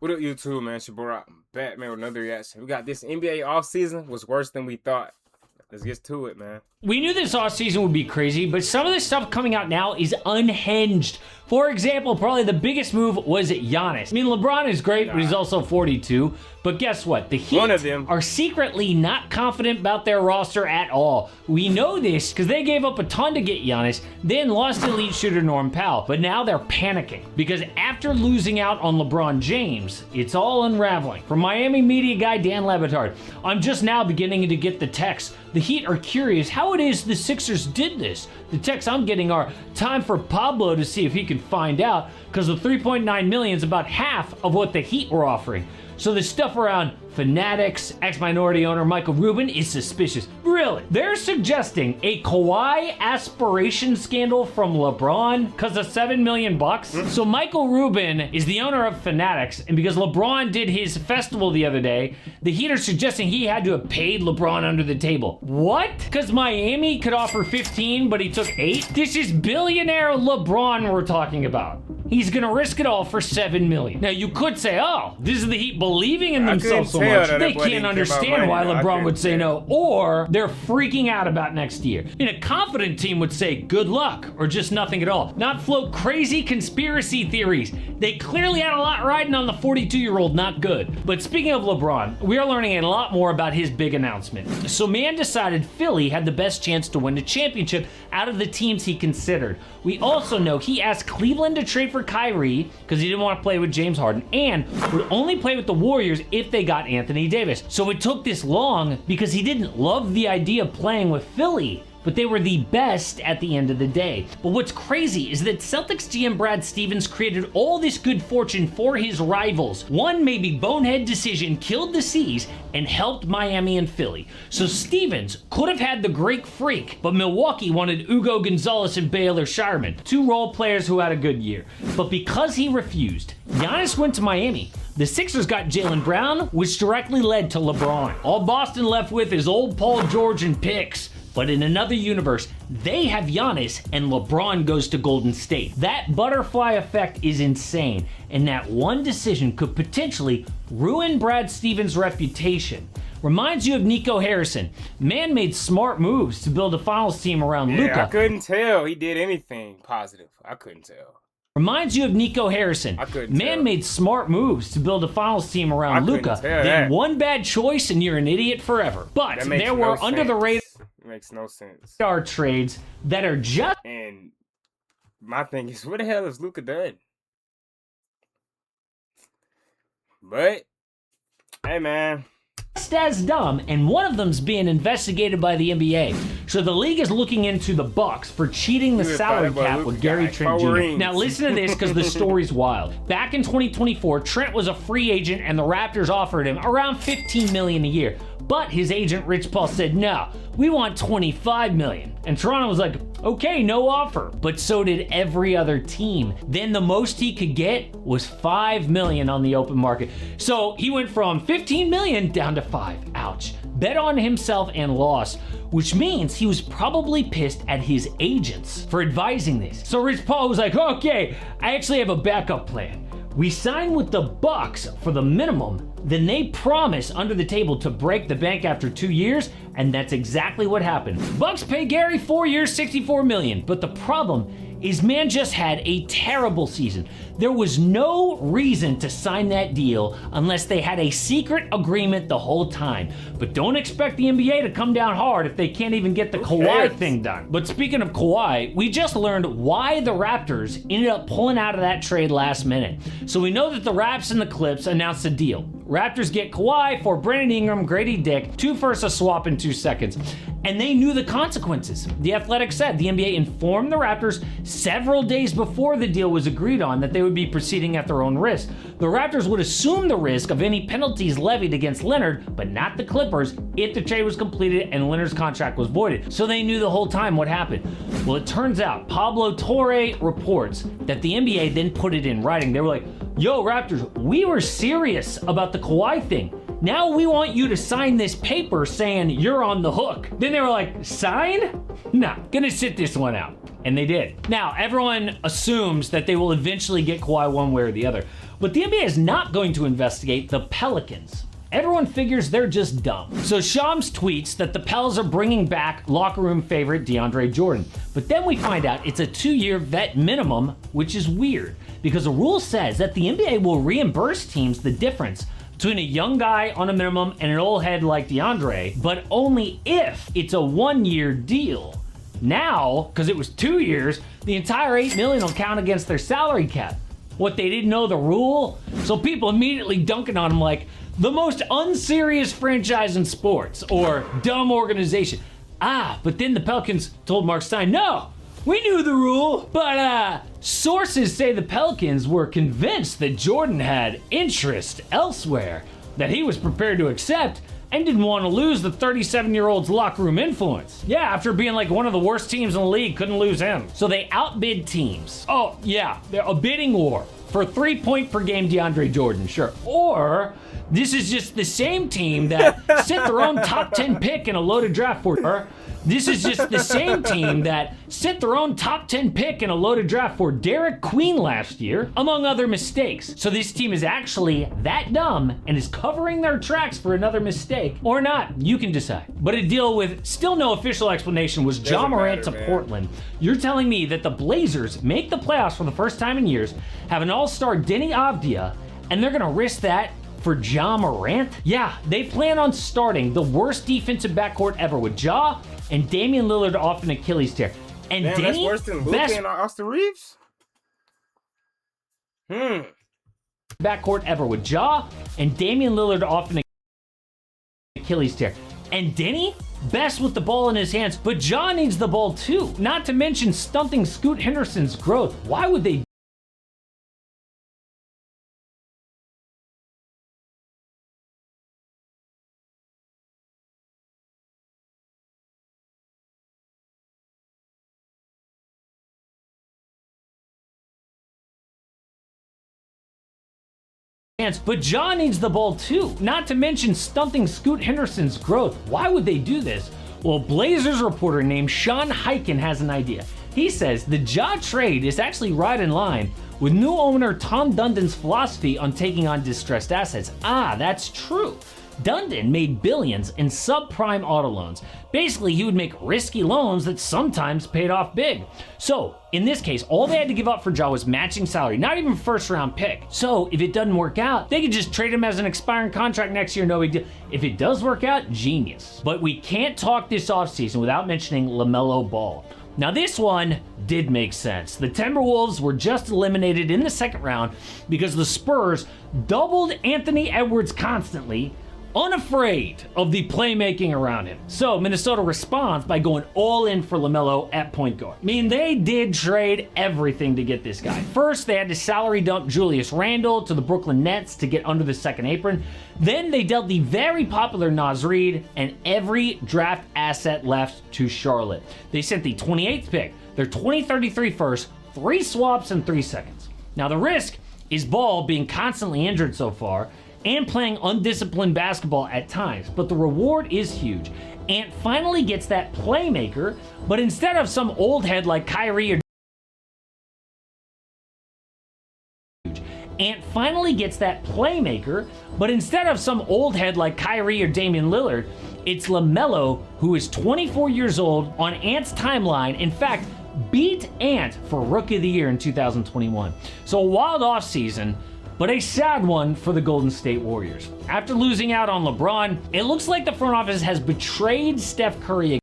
What up, YouTube, man? It's your boy, Batman with another reaction. We got this NBA offseason was worse than we thought. Let's get to it, man. We knew this offseason would be crazy, but some of the stuff coming out now is unhinged. For example, probably the biggest move was Giannis. I mean, LeBron is great, but he's also 42. But guess what? The Heat are secretly not confident about their roster at all. We know this because they gave up a ton to get Giannis, then lost elite shooter Norm Powell. But now they're panicking because after losing out on LeBron James, it's all unraveling. From Miami media guy Dan Le Batard, I'm just now beginning to get the texts. The Heat are curious how it is the Sixers did this. The texts I'm getting are time for Pablo to see if he can find out, because the $3.9 million is about half of what the Heat were offering. So the stuff around Fanatics, ex-minority owner Michael Rubin is suspicious. Really? They're suggesting a Kawhi aspiration scandal from LeBron because of $7 million bucks. So Michael Rubin is the owner of Fanatics, and because LeBron did his festival the other day, the Heat are suggesting he had to have paid LeBron under the table. What? Because Miami could offer 15, but he took 8? This is billionaire LeBron we're talking about. He's gonna risk it all for $7 million. Now you could say, oh, this is the Heat believing in themselves so much they can't understand why LeBron would say no, or they're freaking out about next year. I mean, a confident team would say good luck or just nothing at all, not float crazy conspiracy theories. They clearly had a lot riding on the 42-year-old, not good. But speaking of LeBron, we are learning a lot more about his big announcement. So man decided Philly had the best chance to win the championship out of the teams he considered. We also know he asked Cleveland to trade for Kyrie because he didn't want to play with James Harden and would only play with the Warriors if they got Anthony Davis. So it took this long because he didn't love the idea of playing with Philly, but they were the best at the end of the day. But what's crazy is that Celtics GM Brad Stevens created all this good fortune for his rivals. One maybe bonehead decision killed the C's and helped Miami and Philly. So Stevens could have had the Greek Freak, but Milwaukee wanted Ugo Gonzalez and Baylor Shireman, two role players who had a good year. But because he refused, Giannis went to Miami. The Sixers got Jaylen Brown, which directly led to LeBron. All Boston left with is old Paul George and picks. But in another universe, they have Giannis and LeBron goes to Golden State. That butterfly effect is insane, and that one decision could potentially ruin Brad Stevens' reputation. Reminds you of Nico Harrison. Man made smart moves to build a finals team around Luka. I couldn't tell he did anything positive. I couldn't tell. Reminds you of Nico Harrison. Man made smart moves to build a finals team around Luka. Then one bad choice and you're an idiot forever. But there were under the radar. It makes no sense. Star trades that are just. And my thing is, what the hell is Luka done? But hey, man. As dumb, and one of them's being investigated by the NBA. So the league is looking into the Bucks for cheating the salary cap with Gary Trent Jr. Now listen to this because the story's wild. Back in 2024, Trent was a free agent and the Raptors offered him around $15 million a year. But his agent Rich Paul said, no, we want $25 million. And Toronto was like, okay, no offer. But so did every other team. Then the most he could get was $5 million on the open market. So he went from $15 million down to $5. Ouch. Bet on himself and lost, which means he was probably pissed at his agents for advising this. So Rich Paul was like, okay, I actually have a backup plan. We sign with the Bucks for the minimum, then they promise under the table to break the bank after 2 years, and that's exactly what happened. Bucks pay Gary 4 years, $64 million, but the problem is man just had a terrible season. There was no reason to sign that deal unless they had a secret agreement the whole time. But don't expect the NBA to come down hard if they can't even get the Kawhi thing done. But speaking of Kawhi, we just learned why the Raptors ended up pulling out of that trade last minute. So we know that the Raps and the Clips announced a deal. Raptors get Kawhi for Brandon Ingram, Grady Dick, 2 firsts, a swap in 2 seconds. And they knew the consequences. The Athletic said the NBA informed the Raptors several days before the deal was agreed on that they would be proceeding at their own risk. The Raptors would assume the risk of any penalties levied against Leonard, but not the Clippers, if the trade was completed and Leonard's contract was voided. So they knew the whole time what happened. Well, it turns out Pablo Torre reports that the NBA then put it in writing. They were like, yo, Raptors, we were serious about the Kawhi thing. now we want you to sign this paper saying you're on the hook. Then they were like, sign? Nah, gonna sit this one out. And they did. Now, everyone assumes that they will eventually get Kawhi one way or the other, but the NBA is not going to investigate the Pelicans. Everyone figures they're just dumb. So Shams tweets that the Pels are bringing back locker room favorite DeAndre Jordan. But then we find out it's a 2-year vet minimum, which is weird because the rule says that the NBA will reimburse teams the difference between a young guy on a minimum and an old head like DeAndre, but only if it's a 1-year deal. Now, because it was 2 years, the entire $8 million will count against their salary cap. What, they didn't know the rule? So people immediately dunking on him like, the most unserious franchise in sports, or dumb organization. But then the Pelicans told Mark Stein, no, we knew the rule. But sources say the Pelicans were convinced that Jordan had interest elsewhere, that he was prepared to accept, and didn't want to lose the 37-year-old's locker room influence. Yeah, after being like one of the worst teams in the league, couldn't lose him. So they outbid teams. Oh, yeah, they're a bidding war for 3-point per game DeAndre Jordan, sure. Or this is just the same team that sent their own top 10 pick in a loaded draft for her. This is just the same team that sent their own top 10 pick in a loaded draft for Derek Queen last year, among other mistakes. So this team is actually that dumb and is covering their tracks for another mistake, or not. You can decide. But a deal with still no official explanation was Ja Morant to Portland. You're telling me that the Blazers make the playoffs for the first time in years, have an all-star Denny Avdia, and they're gonna risk that for Ja Morant? Yeah, they plan on starting the worst defensive backcourt ever with Ja and Damian Lillard off an Achilles tear. And Damn, Denny, that's worse than Luka and Austin Reeves? Backcourt ever with Ja and Damian Lillard off an Achilles tear. And Denny, best with the ball in his hands, but Ja needs the ball too. Not to mention stunting Scoot Henderson's growth. Why would they But Ja needs the ball too. Not to mention stunting Scoot Henderson's growth. Why would they do this? Well, Blazers reporter named Sean Hyken has an idea. He says the Ja trade is actually right in line with new owner Tom Dundon's philosophy on taking on distressed assets. That's true. Dundon made billions in subprime auto loans. Basically, he would make risky loans that sometimes paid off big. So, in this case, all they had to give up for Ja was matching salary, not even first round pick. So, if it doesn't work out, they could just trade him as an expiring contract next year, no big deal. If it does work out, genius. But we can't talk this offseason without mentioning LaMelo Ball. Now this one did make sense. The Timberwolves were just eliminated in the second round because the Spurs doubled Anthony Edwards constantly, unafraid of the playmaking around him. So Minnesota responds by going all in for LaMelo at point guard. I mean, they did trade everything to get this guy. First, they had to salary dump Julius Randle to the Brooklyn Nets to get under the second apron. Then they dealt the very popular Naz Reid and every draft asset left to Charlotte. They sent the 28th pick, their 2033 first, 3 swaps, and 3 seconds. Now the risk is Ball being constantly injured so far, and playing undisciplined basketball at times, but the reward is huge. Ant finally gets that playmaker, but instead of some old head like Kyrie or Damian Lillard, it's LaMelo, who is 24 years old on Ant's timeline. In fact, beat Ant for Rookie of the Year in 2021. So a wild offseason, but a sad one for the Golden State Warriors. After losing out on LeBron, it looks like the front office has betrayed Steph Curry